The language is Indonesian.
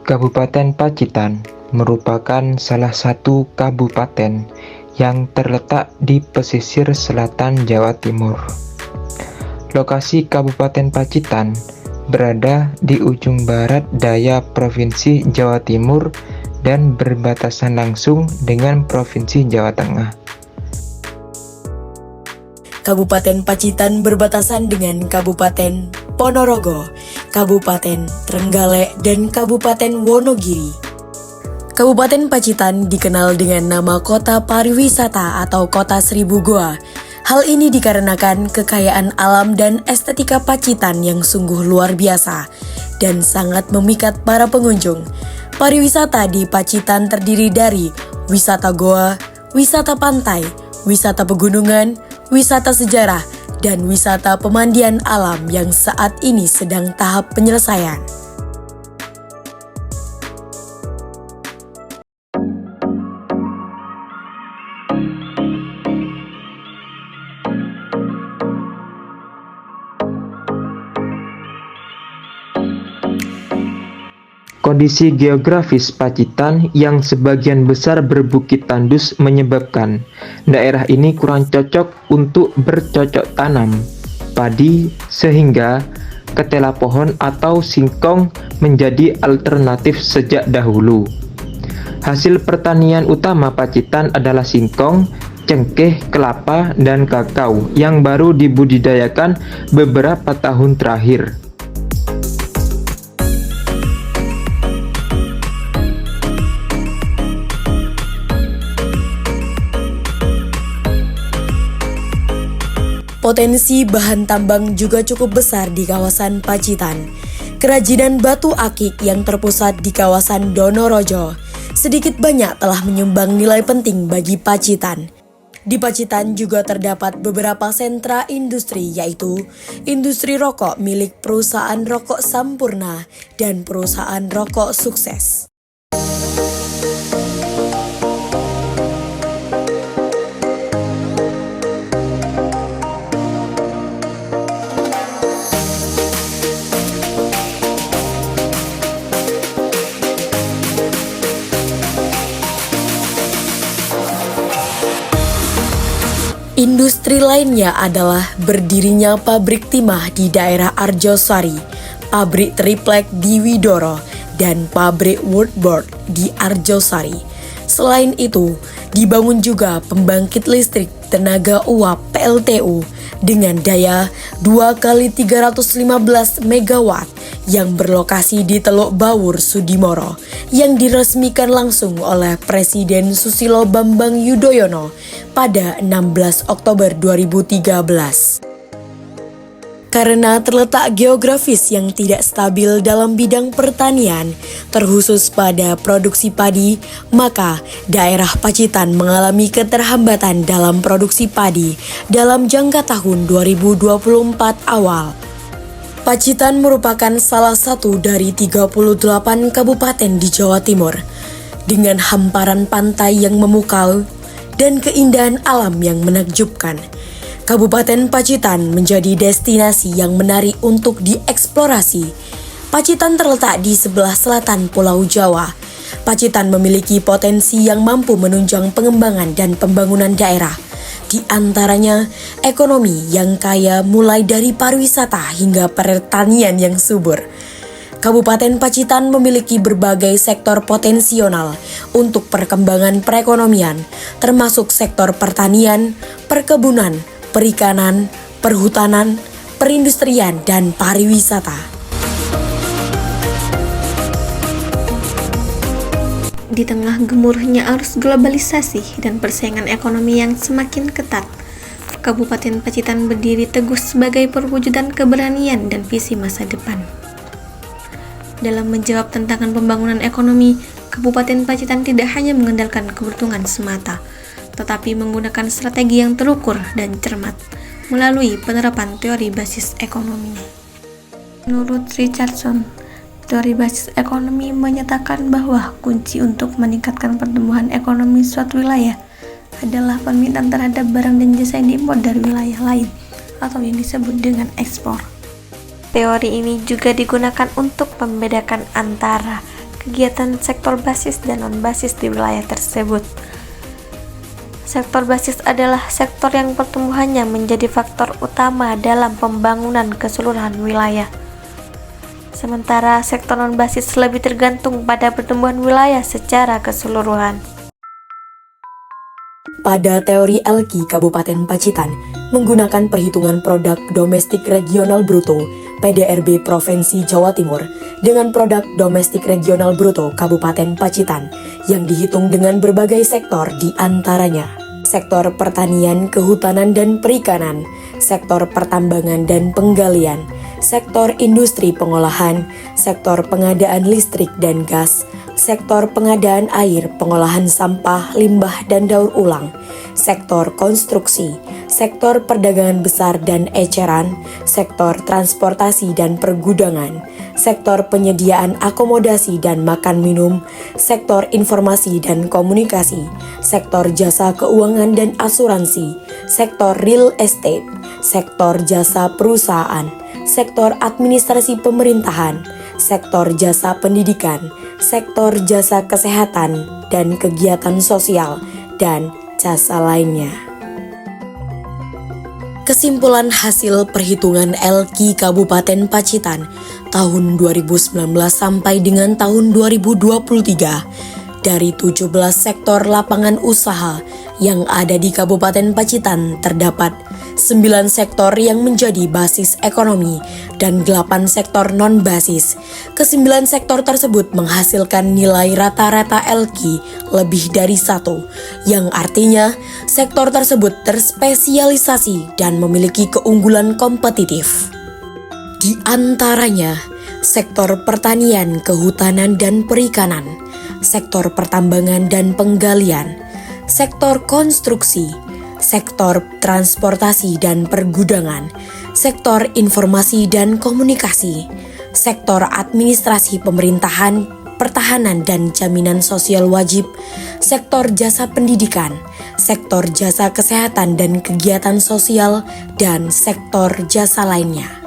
Kabupaten Pacitan merupakan salah satu kabupaten yang terletak di pesisir selatan Jawa Timur. Lokasi Kabupaten Pacitan berada di ujung barat daya Provinsi Jawa Timur dan berbatasan langsung dengan Provinsi Jawa Tengah. Kabupaten Pacitan berbatasan dengan Kabupaten Ponorogo, Kabupaten Trenggalek, dan Kabupaten Wonogiri. Kabupaten Pacitan dikenal dengan nama Kota Pariwisata atau Kota Seribu Goa. Hal ini dikarenakan kekayaan alam dan estetika Pacitan yang sungguh luar biasa dan sangat memikat para pengunjung. Pariwisata di Pacitan terdiri dari wisata goa, wisata pantai, wisata pegunungan, wisata sejarah, dan wisata pemandian alam yang saat ini sedang tahap penyelesaian. Kondisi geografis Pacitan yang sebagian besar berbukit tandus menyebabkan daerah ini kurang cocok untuk bercocok tanam padi, sehingga ketela pohon atau singkong menjadi alternatif sejak dahulu. Hasil pertanian utama Pacitan adalah singkong, cengkeh, kelapa, dan kakao yang baru dibudidayakan beberapa tahun terakhir. Potensi bahan tambang juga cukup besar di kawasan Pacitan. Kerajinan batu akik yang terpusat di kawasan Donorojo sedikit banyak telah menyumbang nilai penting bagi Pacitan. Di Pacitan juga terdapat beberapa sentra industri, yaitu industri rokok milik perusahaan rokok Sampurna dan perusahaan rokok Sukses. Industri lainnya adalah berdirinya pabrik timah di daerah Arjosari, pabrik triplek di Widoro, dan pabrik woodboard di Arjosari. Selain itu, dibangun juga pembangkit listrik tenaga uap PLTU dengan daya 2x315 MW yang berlokasi di Teluk Bawur, Sudimoro, yang diresmikan langsung oleh Presiden Susilo Bambang Yudhoyono pada 16 Oktober 2013. Karena terletak geografis yang tidak stabil dalam bidang pertanian, terkhusus pada produksi padi, maka daerah Pacitan mengalami keterhambatan dalam produksi padi dalam jangka tahun 2024 awal. Pacitan merupakan salah satu dari 38 kabupaten di Jawa Timur, dengan hamparan pantai yang memukau dan keindahan alam yang menakjubkan. Kabupaten Pacitan menjadi destinasi yang menarik untuk dieksplorasi. Pacitan terletak di sebelah selatan Pulau Jawa. Pacitan memiliki potensi yang mampu menunjang pengembangan dan pembangunan daerah. Di antaranya, ekonomi yang kaya mulai dari pariwisata hingga pertanian yang subur. Kabupaten Pacitan memiliki berbagai sektor potensial untuk perkembangan perekonomian, termasuk sektor pertanian, perkebunan, perikanan, perhutanan, perindustrian, dan pariwisata. Di tengah gemuruhnya arus globalisasi dan persaingan ekonomi yang semakin ketat, Kabupaten Pacitan berdiri teguh sebagai perwujudan keberanian dan visi masa depan. Dalam menjawab tantangan pembangunan ekonomi, Kabupaten Pacitan tidak hanya mengandalkan keuntungan semata, tetapi menggunakan strategi yang terukur dan cermat melalui penerapan teori basis ekonomi. Menurut Richardson, teori basis ekonomi menyatakan bahwa kunci untuk meningkatkan pertumbuhan ekonomi suatu wilayah adalah permintaan terhadap barang dan jasa yang diimpor dari wilayah lain atau yang disebut dengan ekspor. Teori ini juga digunakan untuk membedakan antara kegiatan sektor basis dan non-basis di wilayah tersebut. Sektor basis adalah sektor yang pertumbuhannya menjadi faktor utama dalam pembangunan keseluruhan wilayah. Sementara sektor non-basis lebih tergantung pada pertumbuhan wilayah secara keseluruhan. Pada teori Elki Kabupaten Pacitan menggunakan perhitungan produk domestik regional bruto PDRB Provinsi Jawa Timur dengan produk domestik regional bruto Kabupaten Pacitan yang dihitung dengan berbagai sektor di antaranya sektor pertanian, kehutanan dan perikanan, sektor pertambangan dan penggalian, sektor industri pengolahan, sektor pengadaan listrik dan gas, sektor pengadaan air, pengolahan sampah, limbah dan daur ulang, sektor konstruksi, sektor perdagangan besar dan eceran, sektor transportasi dan pergudangan, sektor penyediaan akomodasi dan makan minum, sektor informasi dan komunikasi, sektor jasa keuangan dan asuransi, sektor real estate, sektor jasa perusahaan, sektor administrasi pemerintahan, sektor jasa pendidikan, sektor jasa kesehatan dan kegiatan sosial, dan jasa lainnya. Kesimpulan hasil perhitungan Elki Kabupaten Pacitan tahun 2019 sampai dengan tahun 2023 dari 17 sektor lapangan usaha yang ada di Kabupaten Pacitan terdapat 9 sektor yang menjadi basis ekonomi dan 8 sektor non-basis. Ke-9 sektor tersebut menghasilkan nilai rata-rata Elki lebih dari 1, yang artinya sektor tersebut terspesialisasi dan memiliki keunggulan kompetitif. Di antaranya, sektor pertanian, kehutanan dan perikanan, sektor pertambangan dan penggalian, sektor konstruksi, sektor transportasi dan pergudangan, sektor informasi dan komunikasi, sektor administrasi pemerintahan, pertahanan dan jaminan sosial wajib, sektor jasa pendidikan, sektor jasa kesehatan dan kegiatan sosial, dan sektor jasa lainnya.